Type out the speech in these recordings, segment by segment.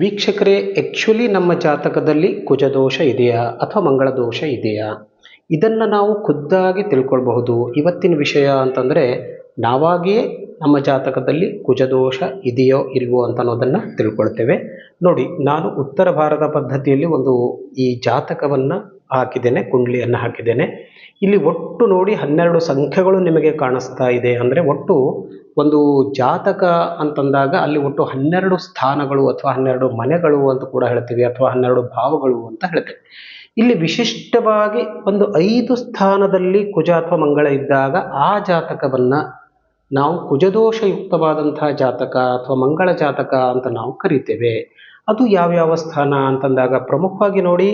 ವೀಕ್ಷಕರೇ, ಆ್ಯಕ್ಚುಲಿ ನಮ್ಮ ಜಾತಕದಲ್ಲಿ ಕುಜದೋಷ ಇದೆಯಾ ಅಥವಾ ಮಂಗಳ ದೋಷ ಇದೆಯಾ, ಇದನ್ನು ನಾವು ಖುದ್ದಾಗಿ ತಿಳ್ಕೊಳ್ಬಹುದು. ಇವತ್ತಿನ ವಿಷಯ ಅಂತಂದರೆ ನಾವಾಗಿಯೇ ನಮ್ಮ ಜಾತಕದಲ್ಲಿ ಕುಜದೋಷ ಇದೆಯೋ ಇಲ್ವೋ ಅಂತ ಅನ್ನೋದನ್ನು ತಿಳ್ಕೊಳ್ತೇವೆ. ನೋಡಿ, ನಾನು ಉತ್ತರ ಭಾರತ ಪದ್ಧತಿಯಲ್ಲಿ ಈ ಜಾತಕವನ್ನು ಹಾಕಿದ್ದೇನೆ, ಕುಂಡ್ಲಿಯನ್ನು ಹಾಕಿದ್ದೇನೆ. ಇಲ್ಲಿ ಒಟ್ಟು ನೋಡಿ 12 ಸಂಖ್ಯೆಗಳು ನಿಮಗೆ ಕಾಣಿಸ್ತಾ ಇದೆ. ಅಂದರೆ ಒಟ್ಟು ಒಂದು ಜಾತಕ ಅಂತಂದಾಗ ಅಲ್ಲಿ ಒಟ್ಟು 12 ಸ್ಥಾನಗಳು ಅಥವಾ 12 ಮನೆಗಳು ಅಂತ ಕೂಡ ಹೇಳ್ತೀವಿ, ಅಥವಾ 12 ಭಾವಗಳು ಅಂತ ಹೇಳ್ತೇವೆ. ಇಲ್ಲಿ ವಿಶಿಷ್ಟವಾಗಿ ಒಂದು 5 ಸ್ಥಾನದಲ್ಲಿ ಕುಜ ಅಥವಾ ಮಂಗಳ ಇದ್ದಾಗ ಆ ಜಾತಕವನ್ನು ನಾವು ಕುಜದೋಷಯುಕ್ತವಾದಂತಹ ಜಾತಕ ಅಥವಾ ಮಂಗಳ ಜಾತಕ ಅಂತ ನಾವು ಕರಿತೇವೆ. ಅದು ಯಾವ್ಯಾವ ಸ್ಥಾನ ಅಂತಂದಾಗ ಪ್ರಮುಖವಾಗಿ ನೋಡಿ,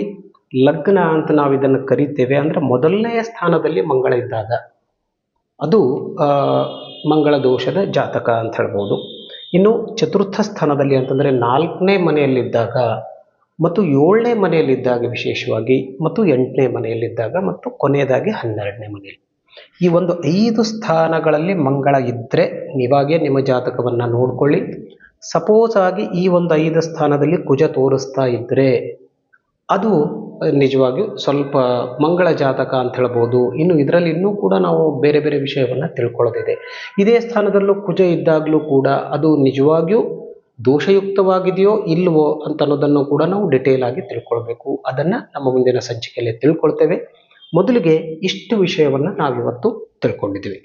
ಲಗ್ನ ಅಂತ ನಾವು ಇದನ್ನು ಕರಿತೇವೆ. ಅಂದರೆ ಮೊದಲನೆಯ ಸ್ಥಾನದಲ್ಲಿ ಮಂಗಳ ಇದ್ದಾಗ ಅದು ಮಂಗಳ ದೋಷದ ಜಾತಕ ಅಂತ ಹೇಳ್ಬೋದು. ಇನ್ನು ಚತುರ್ಥ ಸ್ಥಾನದಲ್ಲಿ ಅಂತಂದರೆ 4ನೇ ಮನೆಯಲ್ಲಿದ್ದಾಗ, ಮತ್ತು 7ನೇ ಮನೆಯಲ್ಲಿದ್ದಾಗ ವಿಶೇಷವಾಗಿ, ಮತ್ತು 8ನೇ ಮನೆಯಲ್ಲಿದ್ದಾಗ, ಮತ್ತು ಕೊನೆಯದಾಗಿ 12ನೇ ಮನೆಯಲ್ಲಿ, ಈ ಒಂದು 5 ಸ್ಥಾನಗಳಲ್ಲಿ ಮಂಗಳ ಇದ್ದರೆ ನೀವಾಗೇ ನಿಮ್ಮ ಜಾತಕವನ್ನು ನೋಡ್ಕೊಳ್ಳಿ. ಸಪೋಸ್ ಆಗಿ ಈ ಒಂದು 5 ಸ್ಥಾನದಲ್ಲಿ ಕುಜ ತೋರಿಸ್ತಾ ಇದ್ದರೆ ಅದು ನಿಜವಾಗಿಯೂ ಸ್ವಲ್ಪ ಮಂಗಳ ಜಾತಕ ಅಂತ ಹೇಳ್ಬೋದು. ಇನ್ನು ಇದರಲ್ಲಿ ಇನ್ನೂ ಕೂಡ ನಾವು ಬೇರೆ ಬೇರೆ ವಿಷಯವನ್ನು ತಿಳ್ಕೊಳ್ಳೋದಿದೆ. ಇದೇ ಸ್ಥಾನದಲ್ಲೂ ಕುಜ ಇದ್ದಾಗಲೂ ಕೂಡ ಅದು ನಿಜವಾಗಿಯೂ ದೋಷಯುಕ್ತವಾಗಿದೆಯೋ ಇಲ್ವೋ ಅಂತ ಅನ್ನೋದನ್ನು ಕೂಡ ನಾವು ಡಿಟೇಲ್ ಆಗಿ ತಿಳ್ಕೊಳ್ಬೇಕು. ಅದನ್ನು ನಮ್ಮ ಮುಂದಿನ ಸಂಚಿಕೆಯಲ್ಲಿ ತಿಳ್ಕೊಳ್ತೇವೆ. ಮೊದಲಿಗೆ ಇಷ್ಟು ವಿಷಯವನ್ನು ನಾವಿವತ್ತು ತಿಳ್ಕೊಂಡಿದ್ದೀವಿ.